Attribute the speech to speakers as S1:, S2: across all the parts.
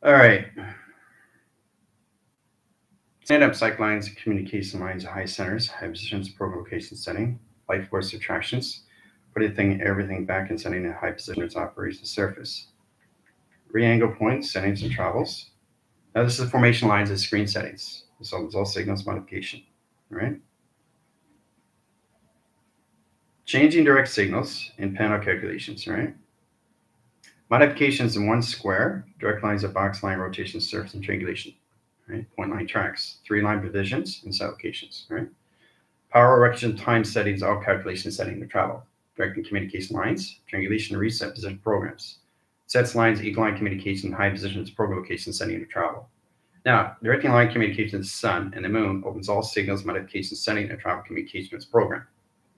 S1: All right. Stand-up cycle lines, communication lines, high centers, high positions, program location setting, light force attractions, everything back and setting a high position its operation surface. Re-angle points, settings and travels. Now this is formation lines and screen settings. So it's all signals modification. All right. Changing direct signals in panel calculations, right? Modifications in one square, direct lines of box line, rotation, surface, and triangulation. Right? Point line tracks, 3-line divisions, and set locations, right? Power erection time settings, all calculation setting to travel. Direct and communication lines, triangulation, reset position programs. Sets lines, equal line communication, high positions, program location setting to travel. Now, directing line communication to the sun and the moon opens all signals, modification setting, and travel communication with program.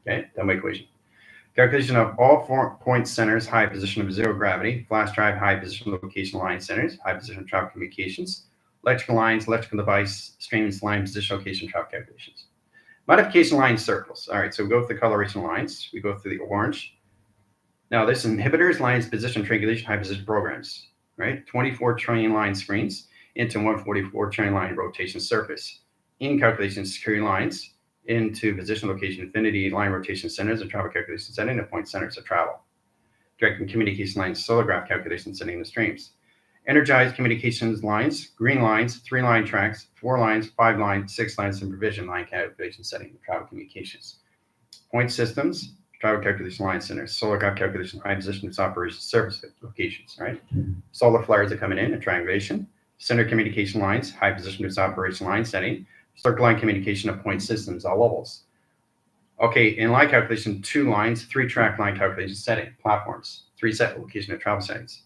S1: Okay, that my equation. Calculation of all 4 point centers, high position of zero gravity, flash drive, high position location line centers, high position travel communications, electrical lines, electrical device, streams, line, position, location, travel calculations. Modification line circles. All right, so we go through the coloration lines. We go through the orange. Now, this inhibitors, lines, position, triangulation, high position programs, right? 24 trillion line screens into 144 trillion line rotation surface. In calculation, security lines into position, location, infinity, line rotation centers, and travel calculation setting, and point centers of travel. Direct and communication lines, solar graph calculation setting, the streams. Energized communications lines, green lines, 3-line tracks, 4 lines, 5 lines, 6 lines, and provision line calculation setting, travel communications. Point systems, travel calculation line centers, solar graph calculation, high position, its operation, surface locations, right? Solar flares are coming in, and triangulation. Center communication lines, high position, its operation line setting, circle line communication of point systems, all levels. Okay, in line calculation, 2 lines, 3 track line calculation setting, platforms, 3 set location of travel settings.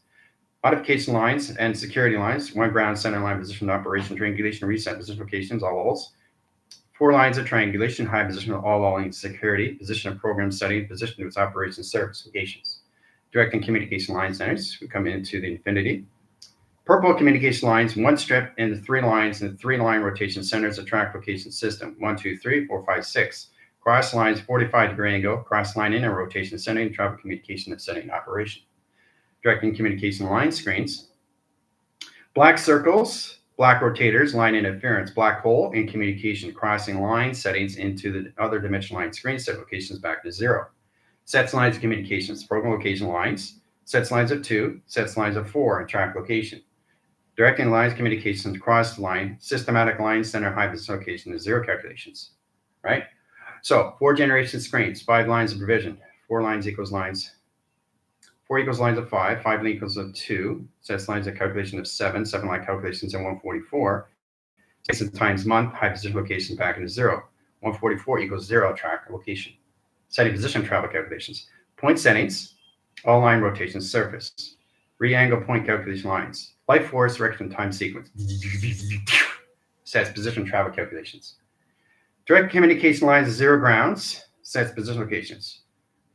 S1: Modification lines and security lines, 1 ground center line position operation, triangulation, reset position locations, all levels. 4 lines of triangulation, high position of all lines, security, position of program setting, position of its operation, service locations. Direct and communication line centers, we come into the infinity. Purple communication lines, 1 strip and 3 lines and 3-line rotation centers, a track location system, 1, 2, 3, 4, 5, 6. Cross lines, 45-degree angle, cross line in and rotation setting, travel communication and setting operation. Direct and communication line screens. Black circles, black rotators, line interference, black hole, and communication crossing line settings into the other dimension line screen set locations back to 0. Sets lines of communications, program location lines, sets lines of 2, sets lines of 4, and track location. Directing lines communications cross line, systematic line center high position location is 0 calculations, right? So 4 generation screens, 5 lines of provision, 4 lines equals lines. 4 equals lines of 5, 5 equals of 2, sets lines of calculation of 7, 7 line calculations in 144, space times month, high position location back into 0. 144 equals 0 track location. Setting position travel calculations. Point settings, all line rotations, surface. Re-angle point calculation lines. Light force, direction, time sequence. Sets position travel calculations. Direct communication lines, 0 grounds, sets position locations.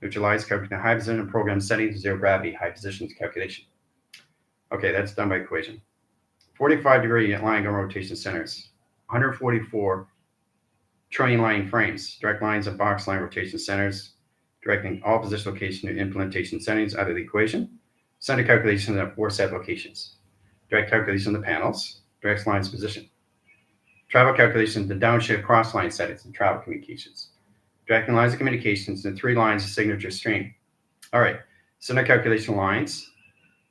S1: Neutralize calculation high position program settings, 0 gravity, high positions calculation. Okay, that's done by equation. 45-degree line rotation centers, 144 trillion line frames, direct lines of box line rotation centers, directing all position location to implementation settings out of the equation. Center calculation of 4 set locations. Direct calculation of the panels, direct lines position. Travel calculation to downshift cross line settings and travel communications. Directing lines of communications and 3 lines of signature stream. All right, center calculation lines,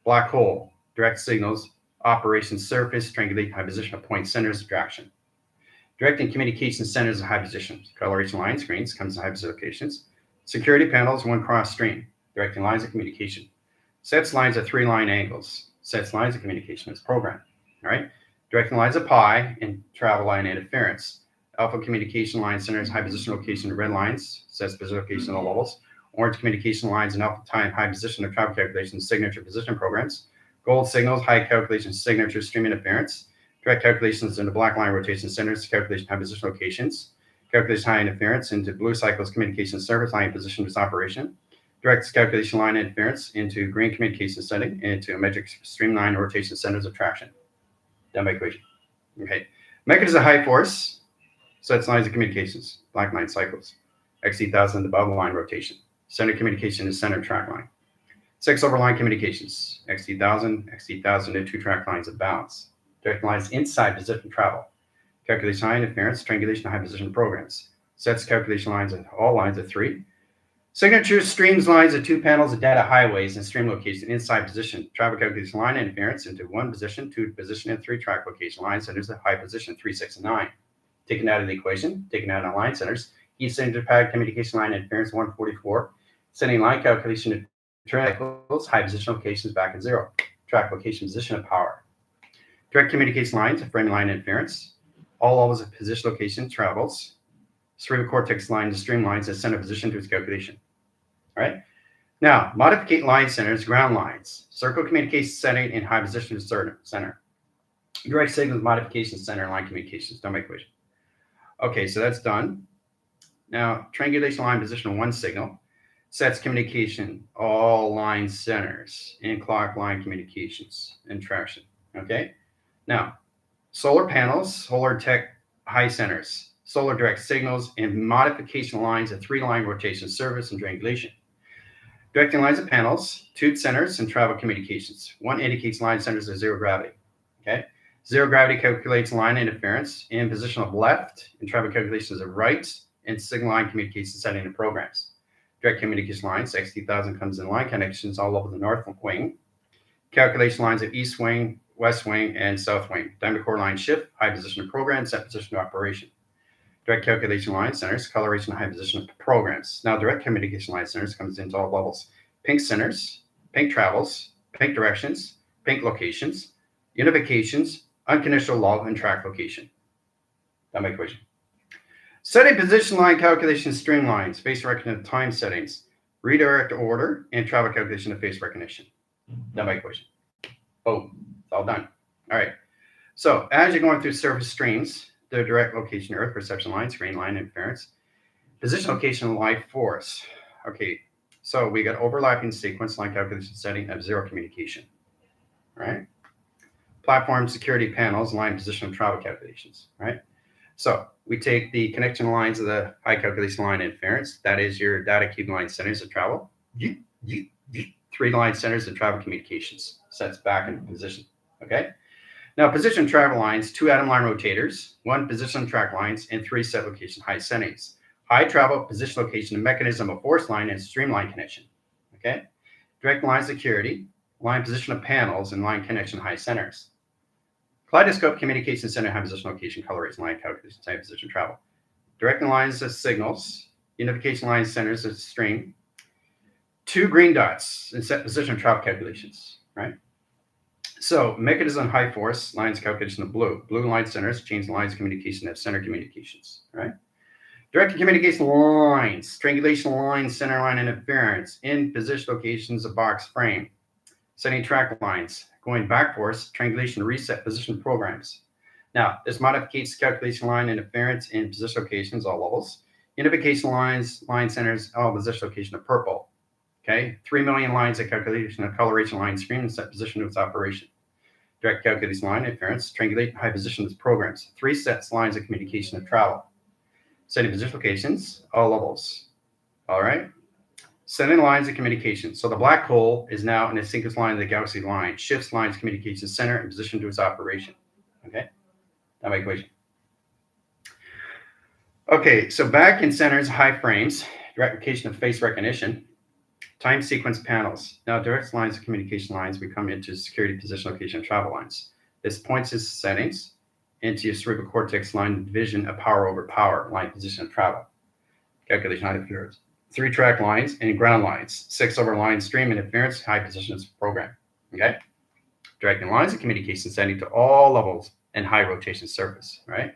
S1: black hole, direct signals, operation surface, triangulate high position of point centers of traction. Directing communication centers of high positions. Coloration line screens comes to high position locations. Security panels, 1 cross stream. Directing lines of communication. Sets lines of 3-line angles. Sets lines of communication as program. All right. Directing lines of pi and travel line interference. Alpha communication line centers, high position location, red lines, sets position location all levels. Orange communication lines and alpha time, high position of travel calculations, signature position programs. Gold signals, high calculation, signature stream interference. Direct calculations into black line rotation centers, calculation high position locations. Calculation high interference into blue cycles communication service, line position of operation. Direct calculation line interference into green communication setting, into metric streamline rotation centers of traction. Done by equation. Okay. Mechanism of high force, sets lines of communications, black line cycles. XC1000 above line rotation. Center communication is center track line. 6 over line communications, XT1000, XT1000 to 2 track lines of balance. Direct lines inside position travel. Calculation high interference, triangulation high position programs. Sets calculation lines and all lines of 3. Signature streams lines of 2 panels of data highways and stream location inside position. Travel calculation line interference into 1 position, 2 position, and 3 track location line centers at high position 3, 6, and 9. Taken out of the equation, taken out of line centers. Each center pad communication line interference 144. Sending line calculation to cycles, high position locations back in 0. Track location position of power. Direct communication lines, frame line interference. All levels of position location travels. Cerebral cortex line to stream lines at center position to its calculation. All right. Now, modificate line centers, ground lines. Circle communication setting in high position to center. Direct signals modification center line communications. Don't make equation. Okay, so that's done. Now, triangulation line position 1 signal. Sets communication, all line centers in clock line communications and traction. Okay. Now, solar panels, solar tech high centers, solar direct signals, and modification lines of 3 line rotation, service, and triangulation. Directing lines of panels, tube centers, and travel communications. 1 indicates line centers of 0 gravity. Okay. 0 gravity calculates line interference in position of left, and travel calculations of right, and signal line communication setting and programs. Direct communication lines, XT1000 comes in line connections all over the north wing. Calculation lines of east wing, west wing, and south wing. Diamond core line shift, high position of program, set position of operation. Direct calculation line centers, coloration, high position of programs. Now, direct communication line centers comes into all levels. Pink centers, pink travels, pink directions, pink locations, unifications, unconditional log, and track location. That's my equation. Setting position line calculation streamlines, face recognition time settings, redirect order, and travel calculation of face recognition. That's my equation. Boom. It's all done. All right. So as you're going through surface streams, the direct location earth perception line, screen line interference, position location life force. Okay. So we got overlapping sequence line calculation setting of 0 communication. All right. Platform security panels, line position of travel calculations. Right. So we take the connection lines of the high calculation line interference. That is your data cube line centers of travel. 3 line centers of travel communications. Sets back into position. Okay. Now position travel lines, 2 atom line rotators, 1 position track lines, and 3 set location high settings. High travel position location and mechanism of force line and streamline connection. Okay. Direct line security, line position of panels, and line connection high centers. Kaleidoscope communication center, high position location, coloration line calculation, high position travel. Directing lines of signals, unification line centers of stream. 2 green dots in set position of travel calculations, right? So mechanism high force, lines calculation of blue. Blue line centers, change lines communication of center communications, right? Direct communication lines, triangulation lines, center line interference, in position locations of box frame. Setting track lines, going back force, triangulation reset position programs. Now, this modifies calculation line interference in position locations, all levels. Unification lines, line centers, all position location of purple. Okay, 3 million lines of calculation of coloration line screen and set position of its operation. Direct calculation line interference, triangulate high position of its programs. 3 sets lines of communication of travel. Setting position locations, all levels. All right. Setting lines of communication. So the black hole is now in a synchronous line of the galaxy line. Shifts lines communication center and position to its operation. Okay. That's my equation. Okay, so back in centers, high frames, direct location of face recognition, time sequence panels. Now direct lines of communication lines, we come into security position location travel lines. This points its settings into your cerebral cortex line division of power over power, line position of travel. Calculation high interference. 3 track lines and ground lines. 6 over line stream interference, high positions program. Okay. Directing lines of communication setting to all levels and high rotation surface, right?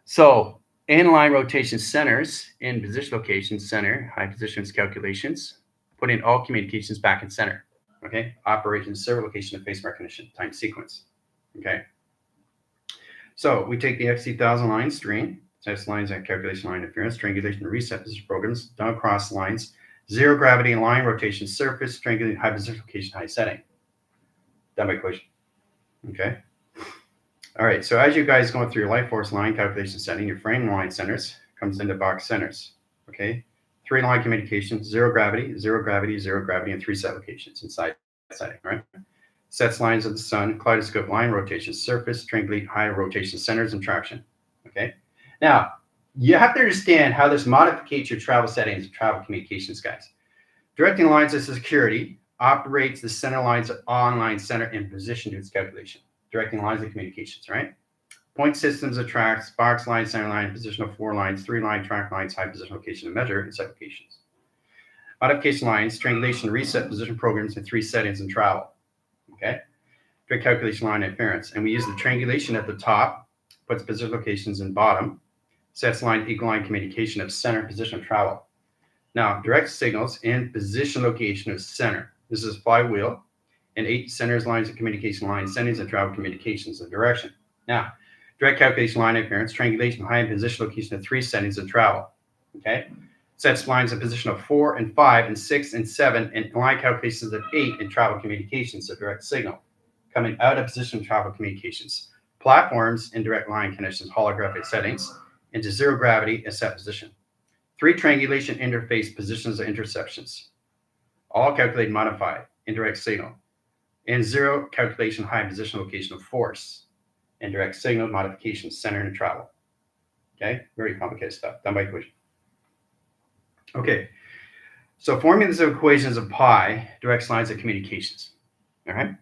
S1: So inline rotation centers in position location center, high positions calculations, putting all communications back in center. Okay. Operation server location of face recognition, time sequence. Okay. So we take the XT1000 line stream, test lines and calculation line interference, triangulation reset position programs, done across lines, 0 gravity line rotation surface, triangulating high position location, high setting. That's my equation. Okay. All right. So as you guys going through your life force line calculation setting, your frame line centers comes into box centers. Okay. 3 line communications, 0 gravity, 0 gravity, 0 gravity, and 3 set locations inside setting, right? Sets lines of the sun, kaleidoscope line rotation, surface, triangulate high rotation centers, and traction. Okay. Now, you have to understand how this modifies your travel settings and travel communications, guys. Directing lines as security operates the center lines of on-line center in position to its calculation. Directing lines of communications, right? Point systems of tracks, box line, center line, position of 4 lines, 3 line, track lines, high position location and measure, and set locations. Modification lines, triangulation, reset position programs, and 3 settings and travel. Okay. Direct calculation line inference. And we use the triangulation at the top, puts position locations in bottom, sets line, equal line communication of center, position of travel. Now, direct signals and position location of center. This is flywheel and 8 centers, lines of communication lines, settings, and travel communications of direction. Now, direct calculation line inference, triangulation, high and position location of 3 settings of travel. Okay. Sets lines of position of 4 and 5 and 6 and 7 and line calculations of 8 in travel communications of direct signal. Coming out of position travel communications. Platforms and direct line connections, holographic settings into 0 gravity and set position. 3 triangulation interface positions of interceptions. All calculated modified indirect signal. And 0 calculation high position location of force. Indirect signal modification center and travel. Okay, very complicated stuff done by equation. Okay, so forming these equations of pi directs lines of communications. All right,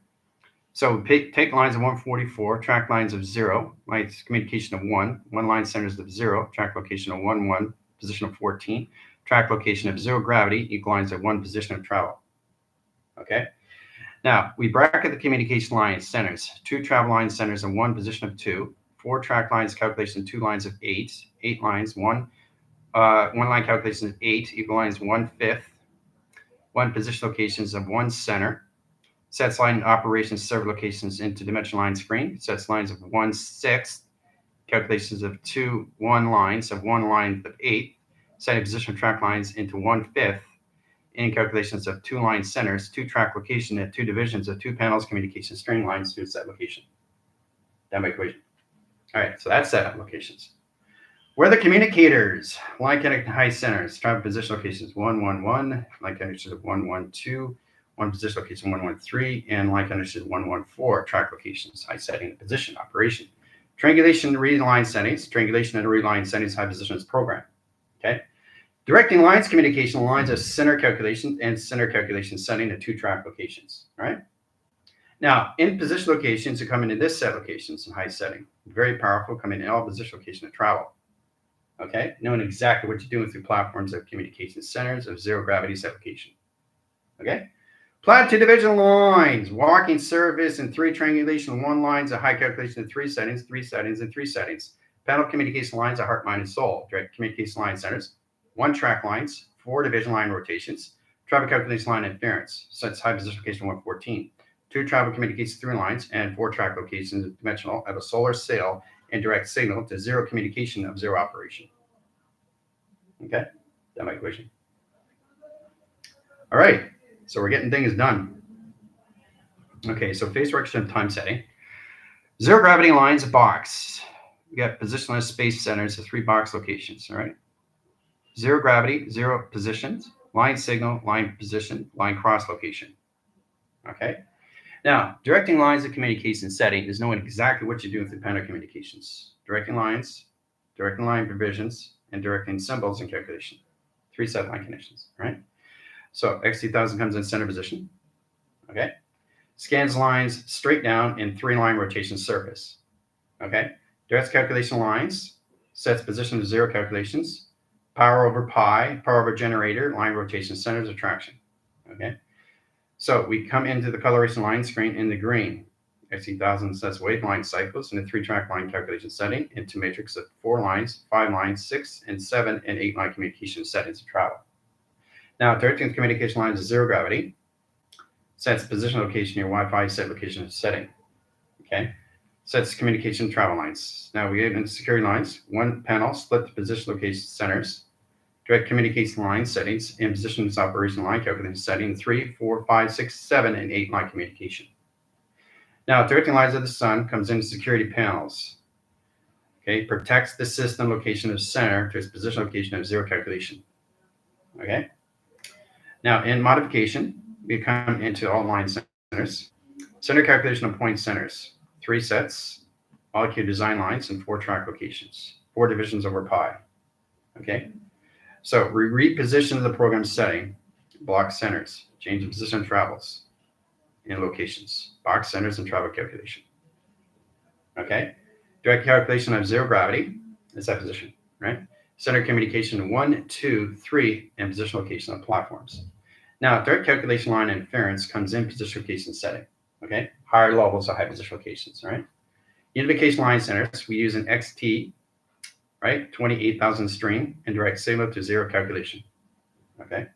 S1: so take lines of 144, track lines of 0, lines communication of 1 line centers of 0, track location of 1, 1, position of 14, track location of 0 gravity, equal lines of 1 position of travel. Okay, now we bracket the communication line centers, 2 travel line centers and 1 position of 2, 4 track lines calculation, 2 lines of 8, 8 lines, 1 line calculation of 8, equal lines 1/5, 1 position locations of 1 center, sets line operations several locations into dimension line screen, sets lines of 1/6, calculations of 2 1 lines of 1 line of 8, setting position of track lines into 1/5, and calculations of 2 line centers, 2 track location at 2 divisions of 2 panels communication string lines to set location. Down by equation. All right, so that's set locations. Where the communicators, line connecting high centers, travel position locations 1, 1, 1, line connections of 1, 1, 2, 1 position location 1, 1, 3, and line connections 1, 1, 4, track locations, high setting, position, operation. Triangulation and reline settings, triangulation and reline settings, high positions program. Okay. Directing lines, communication lines of center calculation and center calculation setting at 2 track locations. All right. Now, in position locations, you come into this set locations in high setting. Very powerful, coming in all position location of travel. Okay, knowing exactly what you're doing through platforms of communication centers of 0 gravity set location. Okay, plot 2 division lines, walking surface and 3 triangulation 1 lines, a high calculation of 3 settings, 3 settings, and 3 settings. Panel communication lines of heart, mind, and soul. Direct communication line centers, 1 track lines, 4 division line rotations, travel calculation line inference, sets high position location 114. 2 travel communication 3 lines and 4 track locations dimensional of a solar sail and direct signal to 0 communication of 0 operation. Okay, that my equation. All right, so we're getting things done. Okay, so phase direction of time setting. 0 gravity lines, a box. We got positionless space centers of 3 box locations. All right, 0 gravity, 0 positions, line signal, line position, line cross location. Okay. Now, directing lines of communication setting is knowing exactly what you're doing through panel communications. Directing lines, directing line provisions, and directing symbols and calculation. 3 set line connections, right? So X2000 comes in center position, okay? Scans lines straight down in 3 line rotation surface, okay? Directs calculation lines, sets position to 0 calculations, power over pi, power over generator, line rotation centers of traction, okay? So we come into the coloration line screen in the green. X2000 sets wave line cycles in a 3 track line calculation setting into matrix of 4 lines, 5 lines, 6 and 7 and 8 line communication settings of travel. Now, directing communication lines is 0 gravity, sets position location near Wi-Fi, set location of setting. Okay, sets communication travel lines. Now we get into security lines, 1 panel, split the position location centers. Direct communication line settings and positions operation line calculation setting 3, 4, 5, 6, 7, and 8 line communication. Now, directing lines of the sun comes into security panels. Okay, protects the system location of center to its position location of 0 calculation. Okay. Now in modification, we come into all line centers. Center calculation of point centers. 3 sets, molecule design lines, and 4 track locations. 4 divisions over pi. Okay. So we reposition the program setting, block centers, change in position travels, and locations, box centers, and travel calculation. Okay. Direct calculation of 0 gravity is that position, right? Center communication 1, 2, 3, and position location of platforms. Now, direct calculation line inference comes in position location setting. Okay. Higher levels of high position locations, right? Unification line centers, we use an XT, right? 28,000 string and direct signal to 0 calculation. Okay.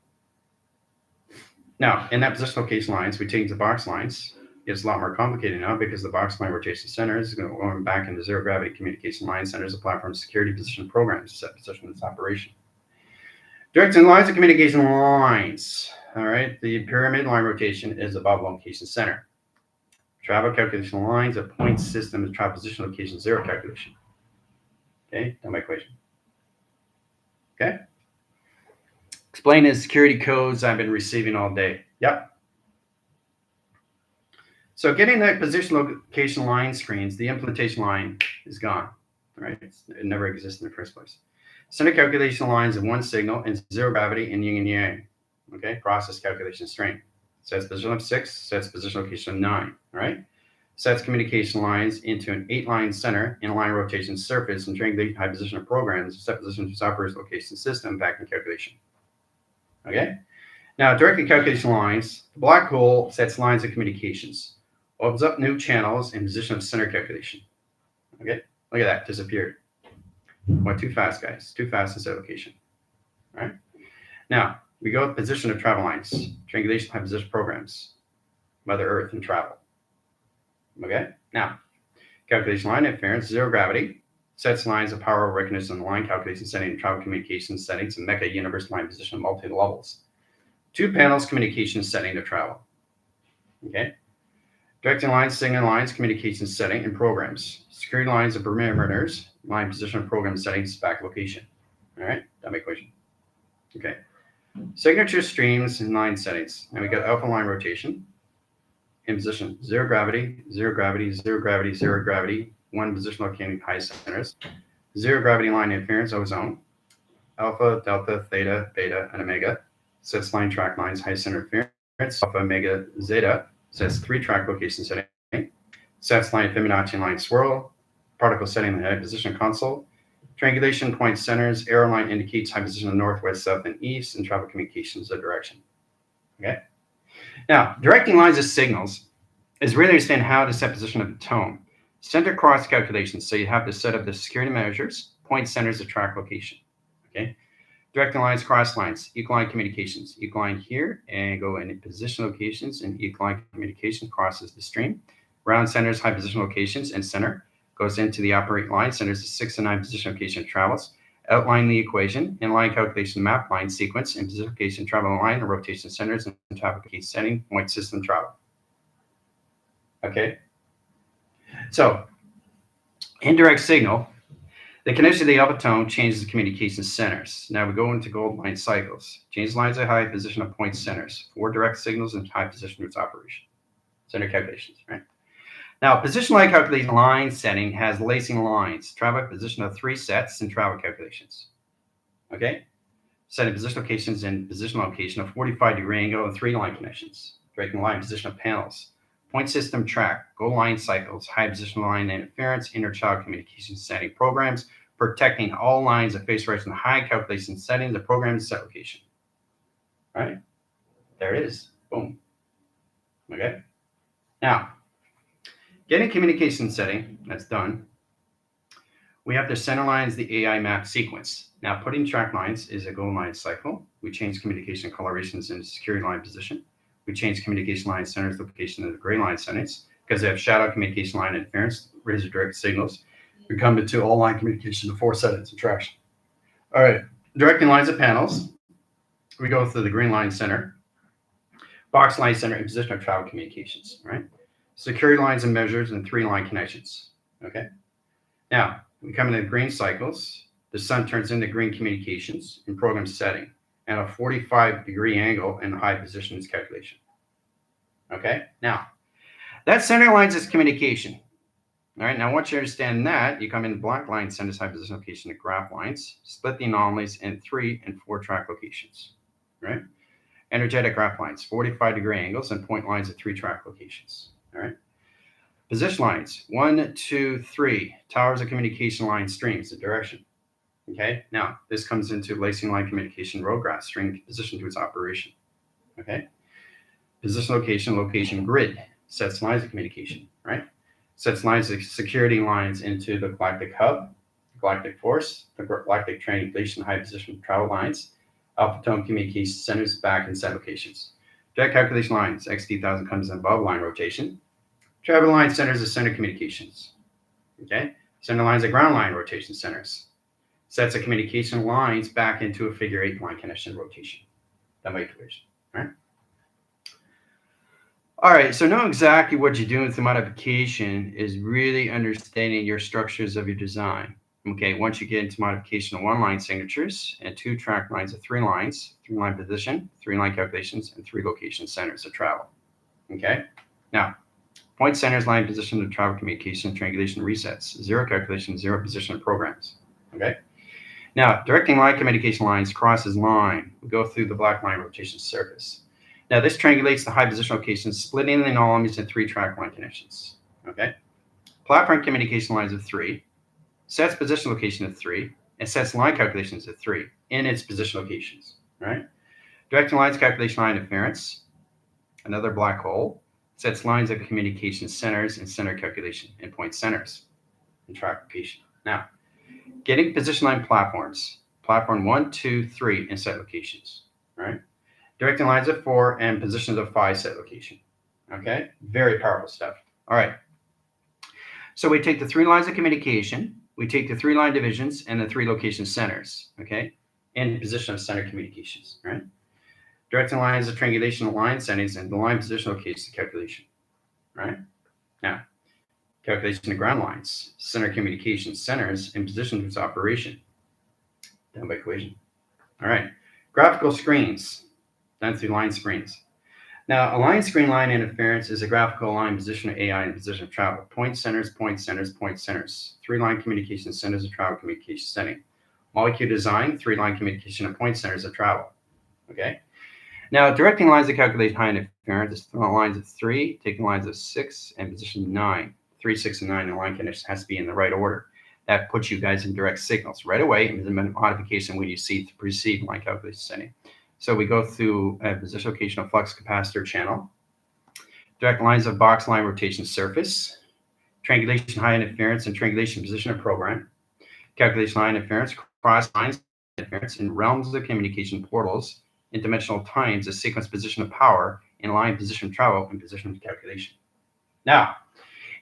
S1: Now, in that position location lines, we change the box lines. It's a lot more complicated now because the box line rotation center is going back into 0 gravity communication line centers of platform security position programs to set position its operation. Directing lines of communication lines. All right. The pyramid line rotation is above location center. Travel calculation lines of point system is travel position location 0 calculation. Okay, that's my equation. Okay. Explain the security codes I've been receiving all day. Yep. So getting that position location line screens, the implementation line is gone, right? It never existed in the first place. Center calculation lines of 1 signal and 0 gravity and yin and yang. Okay, process calculation string. Sets position of 6, sets position location of 9, right? Sets communication lines into an 8-line center, in-line rotation surface, and triangulate high position of programs, set position to operation location system, back in calculation. Okay? Now, directed calculation lines, the black hole sets lines of communications, opens up new channels in position of center calculation. Okay? Look at that, disappeared. Went too fast, guys. Too fast instead of location. All right? Now, we go with position of travel lines, triangulation high position programs, Mother Earth and travel. Okay, now calculation line inference 0 gravity sets lines of power recognition line calculation setting and travel communication settings and mecha universe line position multi levels. 2 panels communication setting to travel. Okay, directing lines, signal lines, communication setting and programs. Security lines of perimeters, line position of program settings, back location. All right, that my equation. Okay, signature streams and line settings. And we got alpha line rotation. In position 0 gravity, 0 gravity, 0 gravity, 0 gravity, 1 position locating high centers, 0 gravity line interference, ozone, alpha, delta, theta, beta, and omega, sets line track lines, high center interference, alpha, omega, zeta, sets 3 track location setting, sets line Fibonacci line swirl, particle setting the high position console, triangulation point centers, arrow line indicates high position of northwest, south, and east, and travel communications of direction. Okay. Now, directing lines of signals is really understand how to set position of the tone. Center cross calculations. So you have to set up the security measures, point centers of track location. Okay. Directing lines, cross lines, equal line communications. Equal line here and go in position locations, and equal line communication crosses the stream. Round centers, high position locations, and center goes into the operate line centers, the 6 and 9 position location travels. Outline the equation, inline calculation map line sequence, and position location travel line, and rotation centers, and traffic key setting, point system travel. Okay. So, indirect signal, the connection to the alpha tone changes the communication centers. Now we go into gold line cycles. Change lines at high position of point centers. 4 direct signals and high position routes operation. Center calculations, right? Now, position line calculation line setting has lacing lines, travel position of 3 sets, and travel calculations. Okay? Setting position locations and position location of 45-degree angle and 3 line connections. Directing line position of panels. Point system track, goal line cycles, high position line interference, inter-child communication setting programs, protecting all lines of phase rates and high calculation settings, the program set location. All right? There it is. Boom. Okay? Now, getting communication setting, that's done. We have to center lines the AI map sequence. Now, putting track lines is a goal line cycle. We change communication colorations into security line position. We change communication line centers location into gray line settings because they have shadow communication line interference, razor direct signals. We come into all line communication to 4 settings of traction. All right, directing lines of panels. We go through the green line center, box line center, and position of travel communications, right? Security lines and measures and 3 line connections, okay? Now, we come into green cycles. The sun turns into green communications in program setting. and a 45-degree angle in the high positions calculation. Okay, now that center lines is communication. All right, now once you understand that, you come in black line centers high position location to graph lines, split the anomalies in 3 and 4 track locations. Right? Energetic graph lines, 45-degree angles, and point lines at 3 track locations. All right. Position lines, 1, 2, 3, towers of communication line streams, the direction. Okay, now this comes into lacing line communication road grass string position to its operation. Okay, position location grid sets lines of communication, right? Sets lines of security lines into the galactic hub, galactic force, the galactic triangulation high position travel lines, alpha tone communication centers back and set locations. Direct calculation lines, XT1000 comes in above line rotation. Travel line centers of center communications. Okay, center lines of ground line rotation centers. Sets of communication lines back into a figure 8 line connection rotation. That might equation, right? All right, so know exactly what you're doing with the modification is really understanding your structures of your design. Okay, once you get into modification of 1 line signatures and 2 track lines of 3 lines, 3 line position, 3 line calculations, and 3 location centers of travel. Okay, now point centers, line position of travel communication, triangulation resets, 0 calculation, 0 position of programs. Okay. Now, directing line communication lines crosses line. We go through the black line rotation surface. Now, this triangulates the high position locations, splitting the anomalies in 3 track line connections. Okay. Platform communication lines of 3, sets position location of 3, and sets line calculations of 3 in its position locations. Right. Directing lines calculation line interference, another black hole, sets lines of communication centers and center calculation and point centers in track location. Now, getting position line platforms, platform 1, 2, 3 in set locations, right? Directing lines of 4 and positions of 5 set location. Okay, very powerful stuff. All right. So we take the 3 lines of communication, we take the 3 line divisions and the 3 location centers, okay, in position of center communications, right? Directing lines of triangulation line settings and the line position locations calculation, right? Now, calculation of ground lines, center communication centers, and position to its operation. Done by equation. All right. Graphical screens, done through line screens. Now, a line screen line interference is a graphical line position of AI and position of travel. Point centers, point centers, point centers. 3 line communication centers of travel communication setting. Molecule design, 3 line communication of point centers of travel. Okay. Now, directing lines of calculate high interference is lines of 3, taking lines of 6, and position 9. 3, 6, and 9 in line condition has to be in the right order. That puts you guys in direct signals right away in the modification when you see the precede line calculation setting. So we go through a position location of flux capacitor channel, direct lines of box line rotation surface, triangulation high interference and triangulation position of program, calculation line interference, cross lines interference in realms of communication portals, in dimensional times, a sequence position of power, in line position of travel, and position of calculation. Now,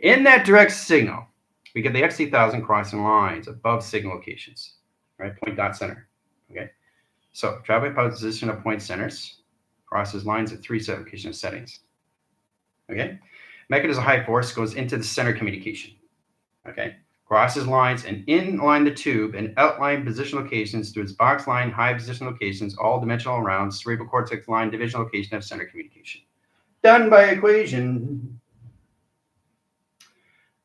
S1: in that direct signal, we get the XT1000 crossing lines above signal locations, right? Point dot center, okay? So, travel position of point centers crosses lines at 3 set location settings, okay? Mechanism of high force goes into the center communication, okay? Crosses lines and inline the tube and outline position locations to its box line, high position locations, all dimensional around, cerebral cortex line, division location of center communication. Done by equation.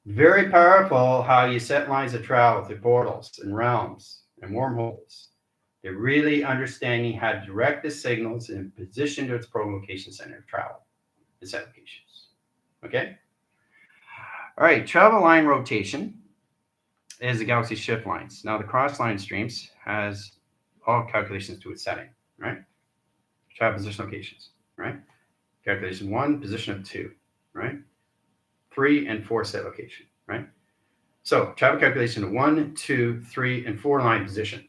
S1: Very powerful how you set lines of travel through portals and realms and wormholes. They're really understanding how to direct the signals in position to its program location center of travel and set locations. Okay? All right, travel line rotation is the galaxy shift lines. Now the cross line streams has all calculations to its setting, right? Travel position locations, right? Calculation 1, position of 2, right? 3 and 4 set location, right? So travel calculation of 1, 2, 3, and 4 line position,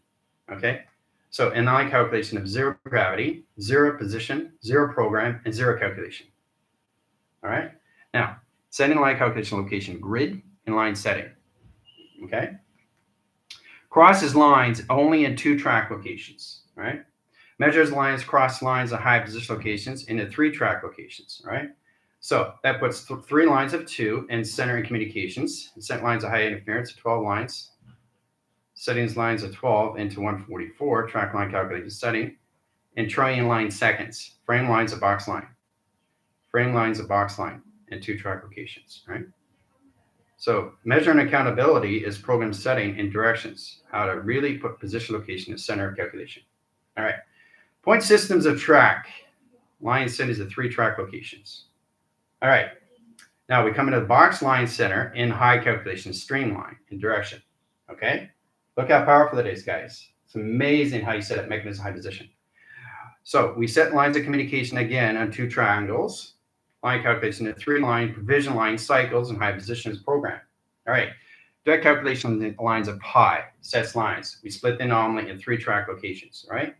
S1: okay? So in line calculation of 0 gravity, 0 position, 0 program, and 0 calculation. All right? Now, setting line calculation location grid and line setting, okay? Crosses lines only in 2 track locations, right? Measures lines, cross lines of high position locations into 3 track locations, right? So that puts 3 lines of 2 in center and communications, and set lines of high interference, 12 lines, settings lines of 12 into 144, track line calculation setting, in trillion line seconds. Frame lines of box line. Frame lines of box line and 2 track locations, right? So measure and accountability is program setting and directions, how to really put position location at center of calculation. All right. Point systems of track. Line centers of 3 track locations. All right. Now we come into the box line center in high calculation streamline in direction. Okay. Look how powerful it is, guys. It's amazing how you set up mechanism high position. So we set lines of communication again on 2 triangles. Line calculation at 3 line provision line cycles and high position is programmed. All right. Direct calculation lines of pi sets lines. We split the anomaly in 3 track locations. All right.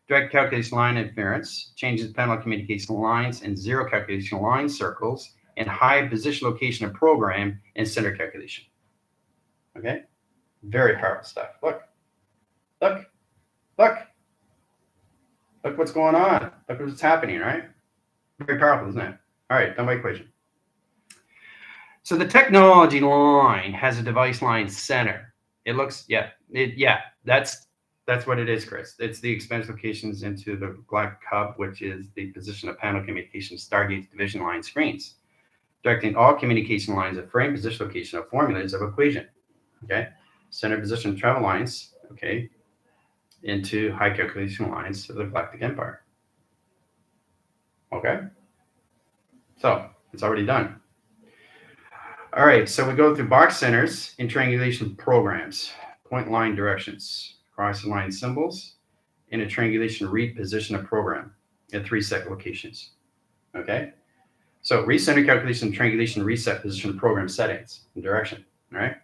S1: Direct calculation line inference changes panel communication lines and 0 calculation line circles and high position location of program and center calculation. Okay. Very powerful stuff. Look. Look. Look. Look what's going on. Look what's happening, right? Very powerful, isn't it? All right, done by equation. So the technology line has a device line center. It looks, that's what it is, Chris. It's the expense locations into the black hub, which is the position of panel communication Stargate division line screens, directing all communication lines of frame position location of formulas of equation. Okay, center position travel lines. Okay, into high calculation lines of the Galactic Empire. Okay. So it's already done. All right, so we go through box centers in triangulation programs, point line directions, cross line symbols, in a triangulation reposition of program at 3 set locations. Okay, so recenter calculation, triangulation reset position of program settings and direction. All right.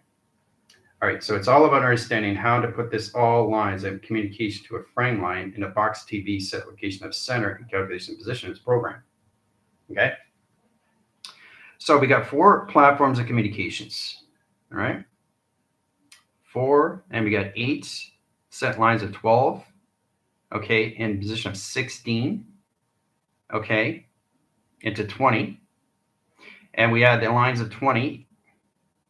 S1: All right, so it's all about understanding how to put this all lines of communication to a frame line in a box TV set location of center and calculation position of its program. Okay. So we got 4 platforms of communications, all right? 4, and we got 8 set lines of 12, okay, in position of 16, okay, into 20. And we add the lines of 20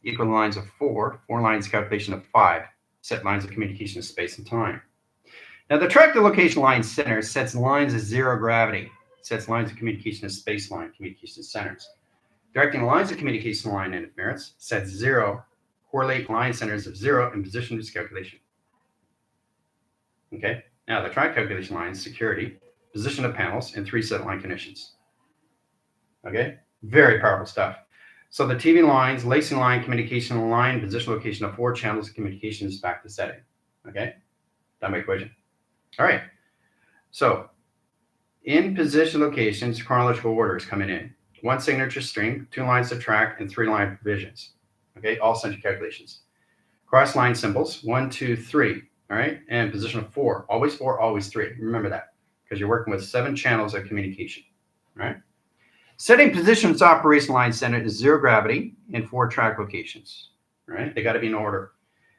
S1: equal the lines of 4 lines calculation of 5, set lines of communication of space and time. Now the track to location line center sets lines of 0 gravity, sets lines of communication of space line communication centers. Directing lines of communication line interference sets 0, correlate line centers of 0 and position of calculation. Okay, now the track calculation lines, security, position of panels, and 3 set line conditions. Okay, very powerful stuff. So the TV lines, lacing line, communication line, position location of 4 channels of communications back to setting. Okay, done by equation. All right, so in position locations, chronological order is coming in. 1 signature string, 2 lines of track, and 3 line provisions. Okay, all center calculations. Cross line symbols, 1, 2, 3. All right, and position of 4, always 3. Remember that because you're working with 7 channels of communication. All right. Setting positions operation line center is 0 gravity and 4 track locations. All right, they got to be in order.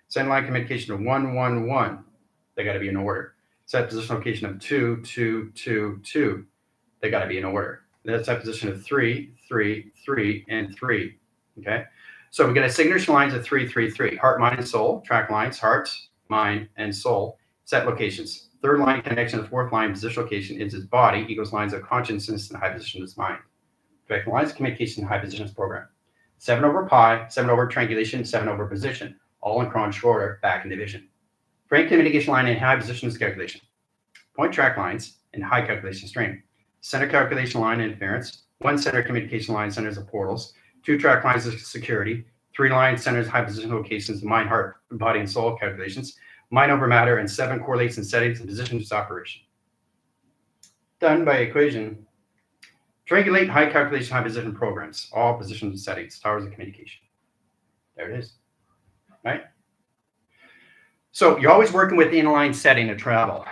S1: Send line communication of 1, 1, 1. They got to be in order. Set position location of 2, 2, 2, 2. They got to be in order. That's that position of 3, 3, 3, and 3. Okay, so we get a signature lines of 3, 3, 3. Heart, mind, and soul. Track lines, heart, mind, and soul. Set locations. 3rd line connection to 4th line position location is its body equals lines of consciousness and high position is mind. Direct lines of communication high positions program. 7 over pi, 7 over triangulation, 7 over position. All in chronological order, back in division. Frame communication line and high position is calculation. Point track lines and high calculation string. Center calculation line interference, 1 center communication line centers of portals, 2 track lines of security, 3 line centers high position locations, mind, heart, body, and soul calculations, mind over matter, and 7 correlates and settings and positions operation. Done by equation. Triangulate high calculation, high position programs, all positions and settings, towers of communication. There it is, right? So you're always working with inline setting to travel.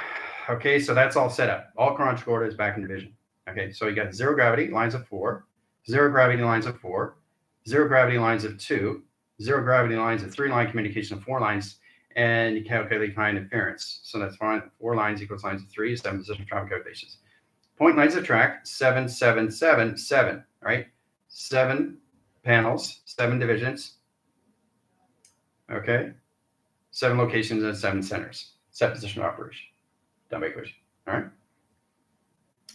S1: Okay, so that's all set up. All chronological order is back in division. Okay, so you got 0 gravity, lines of 4, 0 gravity, lines of 4, 0 gravity, lines of 2, 0 gravity, lines of 3 line communication of 4 lines, and you calculate high interference. So that's fine. 4 lines equals lines of 3, 7 position travel calculations. Point lines of track, 7, 7, 7, 7, right? 7 panels, 7 divisions. Okay, 7 locations and 7 centers. Set position operation. Done by equation. All right.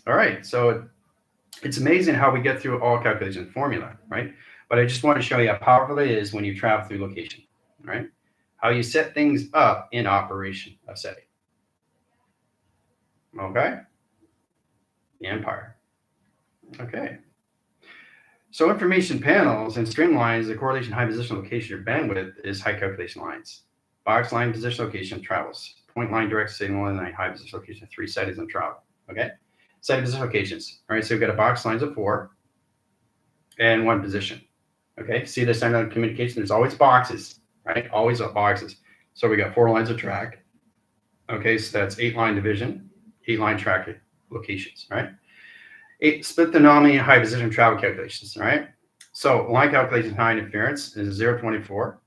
S1: All right, so it's amazing how we get through all calculation formula, right? But I just want to show you how powerful it is when you travel through location, right? How you set things up in operation of setting. Okay? The empire. Okay. So information panels and streamlines the correlation high position location or bandwidth is high calculation lines. Box line position location travels. Point line direct signal and high position location, 3 settings and travel. Okay? Setting position locations. All right, so we've got a box lines of 4 and 1 position. Okay, see the center of communication? There's always boxes, right? Always boxes. So we got 4 lines of track. Okay, so that's 8 line division, 8 line track locations, right? Split the anomaly and high position travel calculations, all right? So line calculation high interference is 0.24,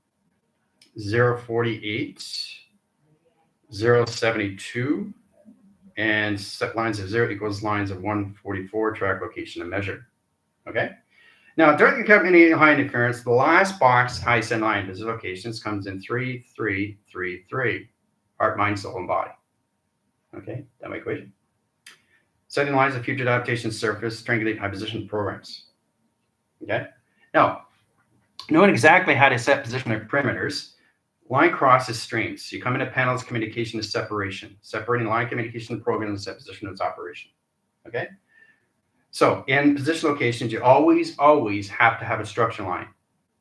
S1: 0.48, 0.72, and set lines of 0 equals lines of 144 track location and measure, okay? Now, directly calculating high interference, the last box, high send line visit locations, comes in 3, 3, 3, 3. Heart, mind, soul, and body. Okay, that my equation. Setting lines of future adaptation surface, triangulate high position programs. Okay, now, knowing exactly how to set position of perimeters, line crosses streams. You come into panels, communication is separation. Separating line communication program and set position of its operation. Okay. So in position locations, you always have to have a structure line.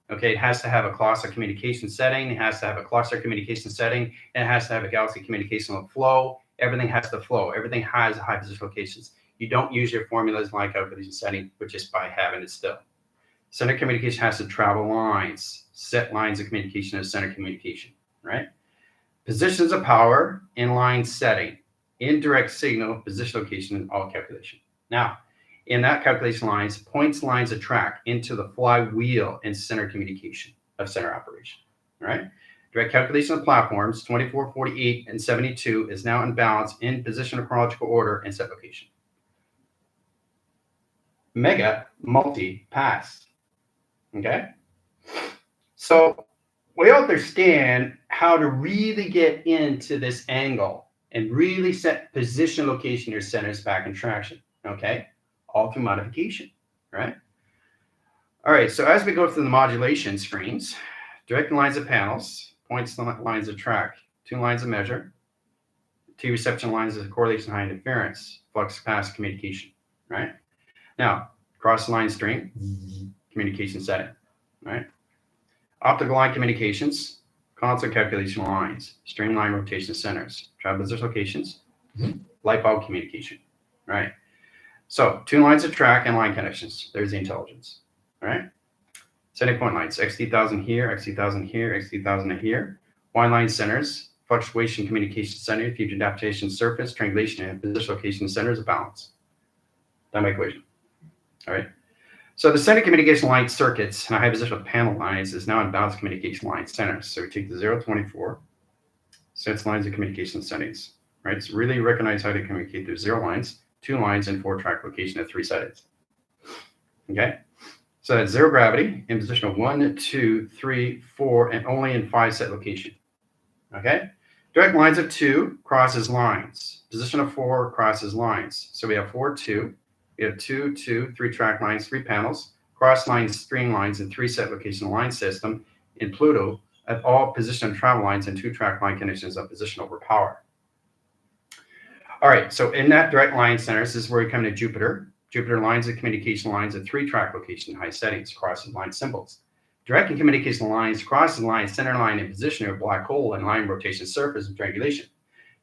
S1: Okay, it has to have a cluster communication setting. It has to have a cluster communication setting. And it has to have a galaxy communication flow. Everything has to flow. Everything has high position locations. You don't use your formulas line calculation setting, but just by having it still. Center communication has to travel lines. Set lines of communication as center communication, right? Positions of power, inline setting, indirect signal, position location, and all calculation. Now, in that calculation lines, points lines of track into the flywheel and center communication of center operation, all right? Direct calculation of platforms, 24, 48, and 72 is now in balance in position of chronological order and set location. Mega multi-pass, okay? So we understand how to really get into this angle and really set position, location, your centers back in traction, okay? All through modification, right? All right, so as we go through the modulation screens, direct lines of panels, points lines of track, 2 lines of measure, 2 reception lines of correlation high interference, flux pass communication, right? Now, cross line stream, communication setting, right? Optical line communications, constant calculation lines, streamline rotation centers, travel position locations, light bulb communication, right? So 2 lines of track and line connections. There's the intelligence, all right? Setting point lines, XT1000 here, XT1000 here, XT1000 here. Y line centers, fluctuation communication center, future adaptation surface, triangulation, and position location centers of balance. That's my equation, all right? So the center communication line circuits and a high position of panel lines is now in balance communication line centers. So we take the 0.24, sets lines of communication settings, right? So really recognize how to communicate through 0 lines, 2 lines, and 4 track location at 3 settings. Okay, so that's 0 gravity in position of 1, 2, 3, 4, and only in 5 set location. Okay, direct lines of 2 crosses lines. Position of 4 crosses lines. So we have 4, 2. We have 2, 2, 3 track lines, 3 panels, cross lines, stream lines, and 3 set location line system in Pluto at all position and travel lines and 2 track line connections of position over power. All right, so in that direct line centers, this is where we come to Jupiter. Jupiter lines of communication lines at 3 track location high settings, crosses line symbols. Direct and communication lines, crosses lines, center line, and position of black hole and line rotation surface and triangulation.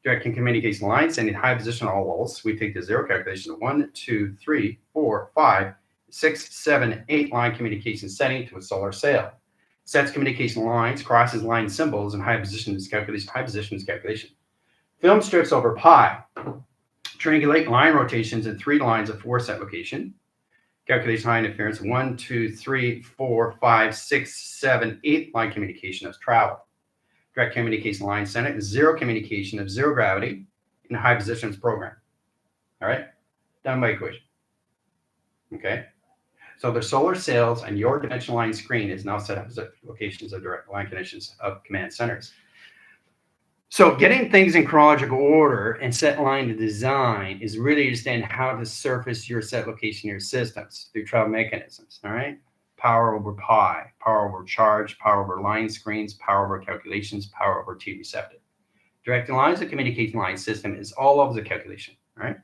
S1: Direct and communication lines and in high position all walls, we take the 0 calculation of 1, 2, 3, 4, 5, 6, 7, 8 line communication setting to a solar sail. Sets communication lines, crosses line symbols, and high position is calculation. High position is calculation. Film strips over pi. Triangulate line rotations in 3 lines of 4 set location. Calculation high interference 1, 2, 3, 4, 5, 6, 7, 8 line communication of travel. Direct communication line center is 0 communication of 0 gravity in high positions program. All right, done by equation. Okay, so the solar sails and your dimensional line screen is now set up as locations of direct line connections of command centers. So getting things in chronological order and set line to design is really understanding how to surface your set location in your systems through travel mechanisms, all right? Power over pi, power over charge, power over line screens, power over calculations, power over T receptive. Directing lines of communication line system is all of the calculation, right?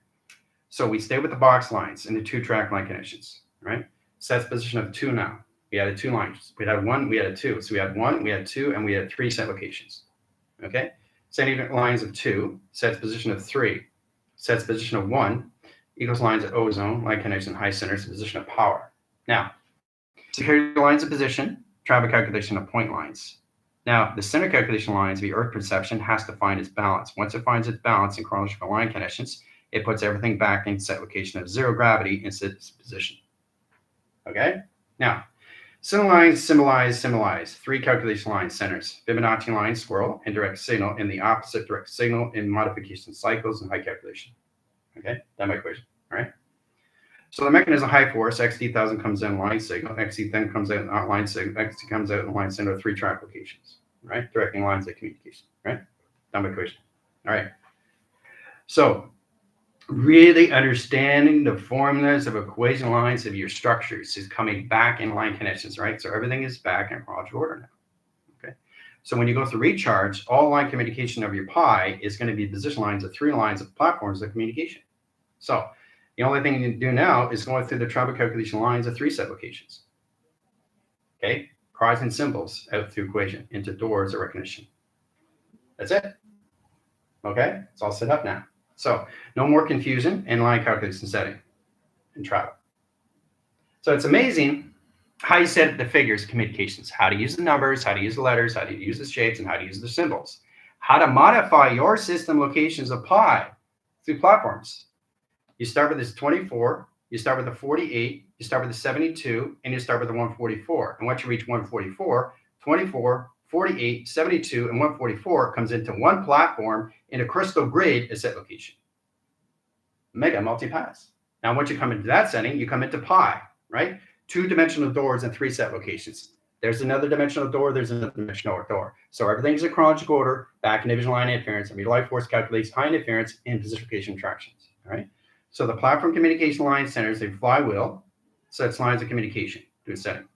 S1: So we stay with the box lines and the two track line connections, right? Sets position of 2 now. We added 2 lines. We had 1, we had 2. So we had 1, we had 2, and we had 3 set locations, okay? Setting lines of 2, sets position of 3, sets position of 1, equals lines of ozone, line connection, high centers, position of power. Now, security lines of position, travel calculation of point lines. Now, the center calculation lines, the Earth perception has to find its balance. Once it finds its balance in chronological line connections, it puts everything back in set location of 0 gravity in its position. Okay? Now, symbolize 3 calculation line centers, Fibonacci line, squirrel, and direct signal in the opposite direct signal in modification cycles and high calculation. Okay, that's my equation, all right? So the mechanism high force, XT1000 comes in line signal, XT then comes out in line signal, XT comes out in line signal, 3 track locations, right? Directing lines of communication, right? That's my equation, all right? So really understanding the formulas of equation lines of your structures is coming back in line connections, right? So everything is back in chronological order now, okay? So when you go through recharge, all line communication of your pi is going to be position lines of 3 lines of platforms of communication. So the only thing you do now is going through the travel calculation lines of 3 set locations, okay? Crossing symbols out through equation into doors of recognition. That's it, okay? It's all set up now. So no more confusion in line calculation setting in travel. So it's amazing how you set the figures communications, how to use the numbers, how to use the letters, how to use the shapes, and how to use the symbols. How to modify your system locations of pi through platforms. You start with this 24, you start with the 48, you start with the 72, and you start with the 144. And once you reach 144, 24, 48, 72, and 144 comes into one platform in a crystal grid as set location. Mega multipass. Now, once you come into that setting, you come into pi, right? 2-dimensional doors and 3 set locations. There's another dimensional door, there's another dimensional door. So everything's in chronological order, back in division line interference, and light force calculates high interference and position location attractions, all right? So the platform communication line centers a flywheel, sets lines of communication to a setting,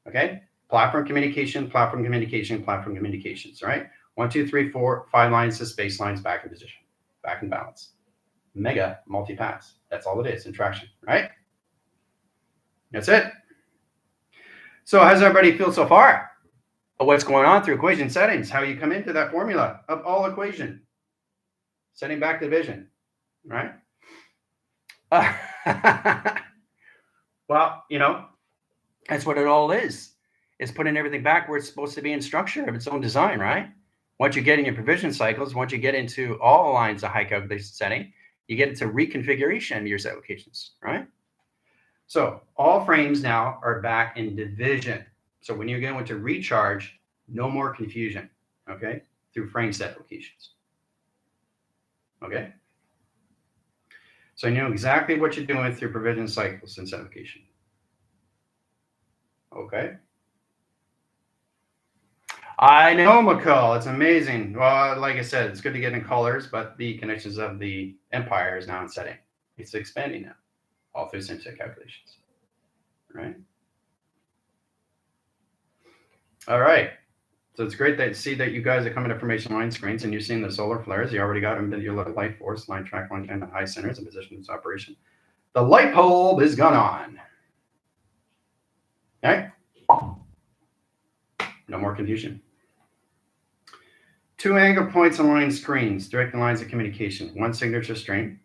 S1: okay? Platform communication, platform communication, platform communications, right? 1, 2, 3, 4, 5 lines to space lines back in position, back in balance. Mega multipass. That's all it is in traction, right? That's it. So how does everybody feel so far? What's going on through equation settings? How you come into that formula of all equation, setting back division, right? Well, you know, that's what it all is. It's putting everything back where it's supposed to be in structure of its own design, right? Once you get in your provision cycles, once you get into all lines of high calculation setting, you get into reconfiguration of your set locations, right? So all frames now are back in division. So when you go into recharge, no more confusion, okay? Through frame set locations, okay? So you know exactly what you're doing through provision cycles and set location, okay? I know, McCall. It's amazing. Well, like I said, it's good to get in colors, but the connections of the empire is now in setting. It's expanding now, all through same set calculations, right? All right. So it's great to see that you guys are coming to information line screens and you're seeing the solar flares. You already got them into your light force, line track, line and high centers and position its operation. The light bulb is gone on. All right. No more confusion. 2 anchor points on line screens, directing lines of communication. 1 signature string,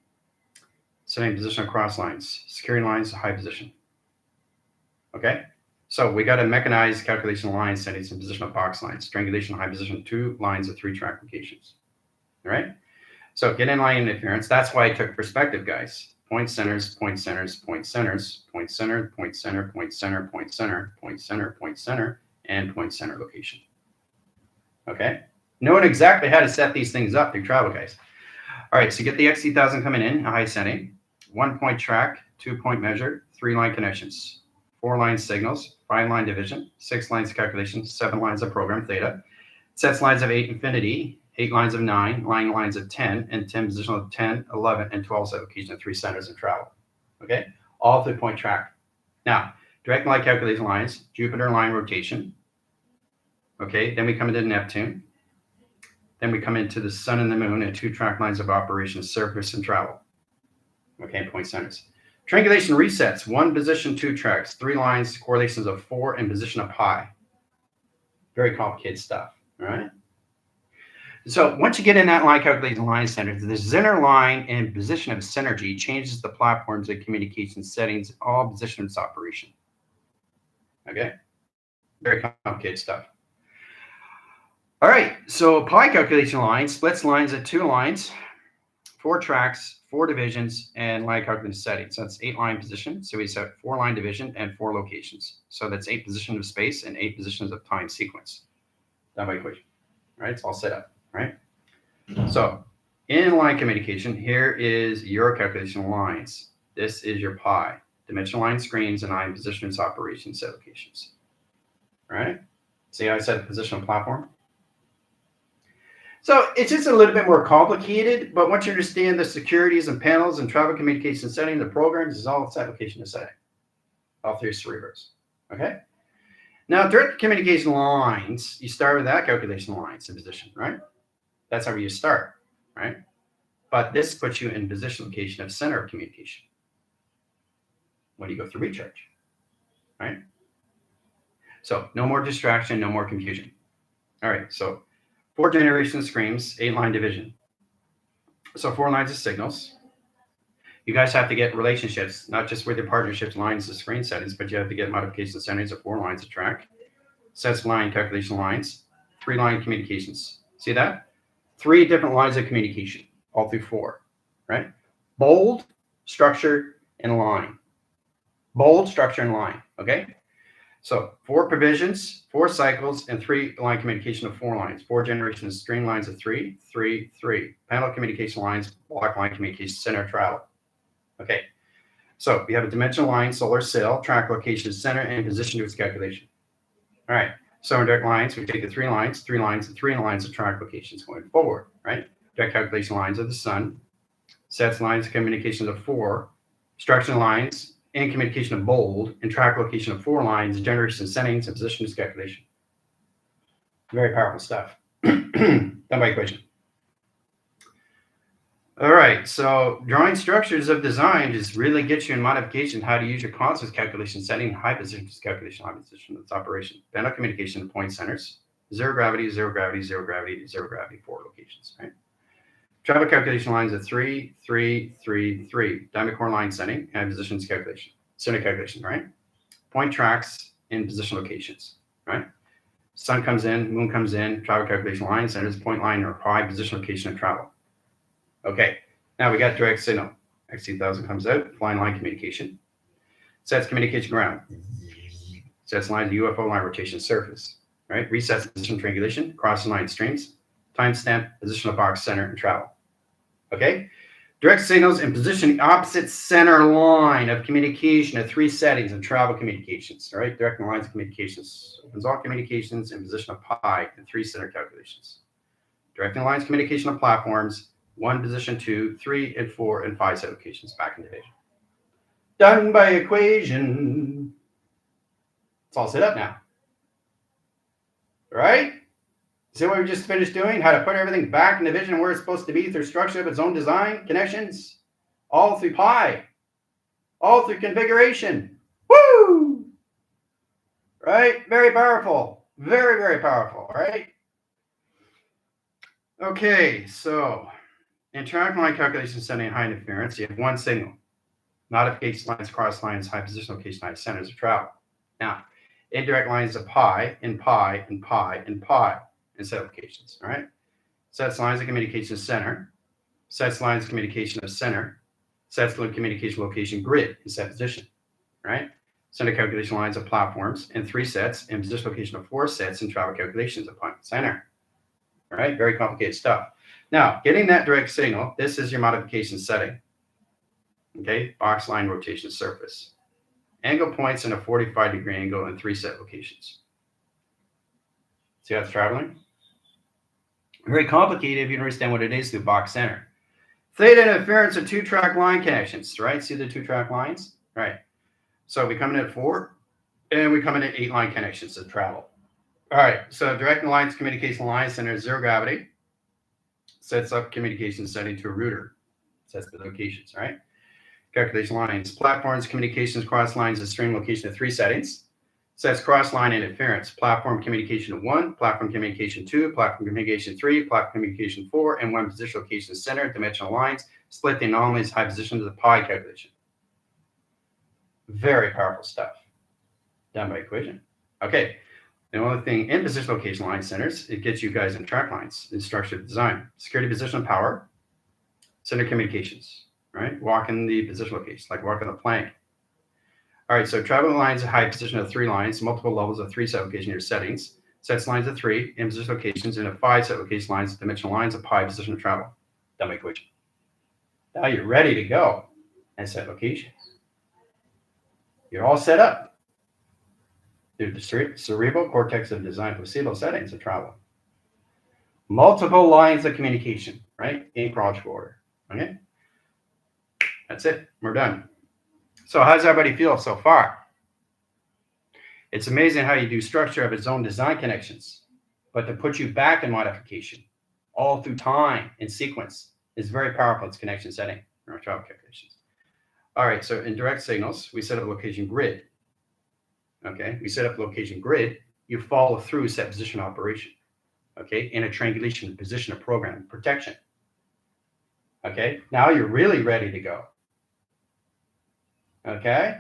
S1: setting position across lines, securing lines to high position. Okay, so we got a mechanized calculation line settings and position of box lines, strangulation high position, 2 lines of 3 track locations. All right, so get in line interference. That's why I took perspective, guys. Point centers, point centers, point centers, point center, point center, point center, point center, point center, point center, and point center location. Okay. Knowing exactly how to set these things up through travel, guys. All right, so get the XT1000 coming in, a high setting, 1 point track, 2 point measure, 3 line connections, 4 line signals, 5 line division, 6 lines calculation, 7 lines of program theta, sets lines of 8 infinity, 8 lines of 9, 9 lines of 10, and 10 positional of 10, 11, and 12 set location and 3 centers in travel. Okay, all 3-point track. Now, direct line calculation lines, Jupiter line rotation. Okay, then we come into Neptune. Then we come into the sun and the moon and 2 track lines of operation, surface and travel. Okay, point centers. Triangulation resets, 1 position, 2 tracks, 3 lines, correlations of 4, and position of pi. Very complicated stuff, all right? So once you get in that line calculation line center, the center line and position of synergy changes the platforms and communication settings, all positions operation. Okay, very complicated stuff. All right, so pi calculation line splits lines at 2 lines, 4 tracks, 4 divisions, and line calculation settings. So that's 8 line position. So we set 4 line division and 4 locations. So that's 8 positions of space and 8 positions of time sequence. Done by equation. All right, it's all set up. Right? So in line communication, here is your calculation lines. This is your pi, dimensional line screens, and line positions, operations, set locations. All right? See how I set the position of platform? So it's just a little bit more complicated, but once you understand the securities and panels and travel communication setting, the programs is all set location and setting. All 3 cerebrals. Okay? Now, direct communication lines, you start with that calculation lines in position, right? That's how you start, right? But this puts you in position location of center of communication when you go through recharge, right? So no more distraction, no more confusion. All right, so 4 generation screens, 8 line division. So 4 lines of signals. You guys have to get relationships, not just with your partnerships, lines of screen settings, but you have to get modification settings of 4 lines of track, sets line calculation lines, 3 line communications. See that? 3 different lines of communication, all through 4, right? Bold, structure, and line. Bold, structure, and line, okay? So 4 provisions, 4 cycles, and 3 line communication of 4 lines. 4 generations, string lines of 3, 3, 3. Panel communication lines, block line communication, center travel. Okay, so we have a dimensional line, solar sail, track location, center, and position to its calculation. All right. So in direct lines, we take the 3 lines, 3 lines, and 3 lines of track locations going forward, right? Direct calculation lines of the sun, sets lines of communication of 4, structure lines, and communication of bold, and track location of 4 lines, generation settings, and positions calculation. Very powerful stuff. Done by equation. All right, so drawing structures of design just really gets you in modification how to use your constants calculation setting, high positions calculation, high position, that's operation. Panel communication, point centers, 0 gravity, 0 gravity, 0 gravity, 0 gravity, 4 locations, right? Travel calculation lines of 3, 3, 3, 3. Diamond core line setting and positions calculation, center calculation, right? Point tracks in position locations, right? Sun comes in, moon comes in, travel calculation line centers, point line or pi, position location of travel. Okay, now we got direct signal. X2000 comes out, flying line communication. Sets communication ground. Sets lines UFO line rotation surface. Right? Resets position triangulation, crossing line streams, timestamp, position of box, center, and travel. Okay? Direct signals and position the opposite center line of communication at 3 settings of travel communications. All right? Direct lines of communications. Opens all communications and position of pi and 3 center calculations. Directing lines communication of platforms. 1 position, 2, 3, and 4, and 5 set locations back in division. Done by equation. It's all set up now. All right? See what we just finished doing? How to put everything back in division where it's supposed to be through structure of its own design, connections, all through pi, all through configuration. Woo! Right? Very powerful. Very, very powerful. All right? Okay, so in track line calculation setting high interference, you have 1 signal. Modification lines, cross lines, high position location, high centers of travel. Now, indirect lines of pi, and pi, and pi, and pi, and set locations. All right? Sets lines of communication center. Sets lines of communication of center. Sets communication location grid and set position. Right? Center calculation lines of platforms and 3 sets, and position location of 4 sets, and travel calculations of point center. All right? Very complicated stuff. Now, getting that direct signal, this is your modification setting. Okay, box line rotation surface. Angle points in a 45-degree angle and 3 set locations. See how it's traveling? Very complicated if you understand what it is through box center. Theta interference are 2-track line connections, right? See the 2-track lines? Right. So we come in at 4, and we come in at 8-line connections that travel. All right, so direct lines, communication lines, center 0 gravity, sets up communication setting to a router, sets the locations, right? Calculation lines, platforms, communications, cross lines, and string location of 3 settings. Sets cross line interference, platform communication of 1, platform communication 2, platform communication 3, platform communication 4, and 1 position location center, dimensional lines, split the anomalies, high position to the pi calculation. Very powerful stuff. Done by equation. Okay. The only thing in position location line centers, it gets you guys in track lines in structured design. Security, position, and power, center communications, right? Walking the position location, like walking the plank. All right, so traveling lines, high position of 3 lines, multiple levels of 3 set location, your settings, sets lines of 3, in position locations, and a 5 set location lines, dimensional lines of pi position of travel. Done by equation. Now you're ready to go and set locations. You're all set up. Through the cerebral cortex of design placebo settings of travel. Multiple lines of communication, right? In chronological order. Okay? That's it. We're done. So how does everybody feel so far? It's amazing how you do structure of its own design connections, but to put you back in modification, all through time and sequence, is very powerful. It's connection setting or travel calculations. All right, so in direct signals, we set up a location grid. Okay, we set up a location grid. You follow through set position operation. Okay, in a triangulation position of program protection. Okay, now you're really ready to go. Okay,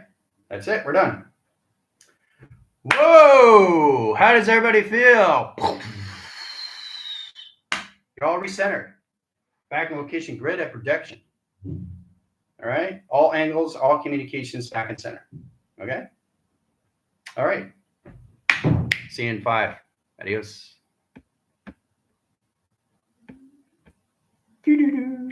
S1: that's it. We're done. Whoa! How does everybody feel? You're all recentered. Back in location grid at projection. All right, all angles, all communications back in center. Okay. All right. See you in 5. Adios. Doo-doo-doo.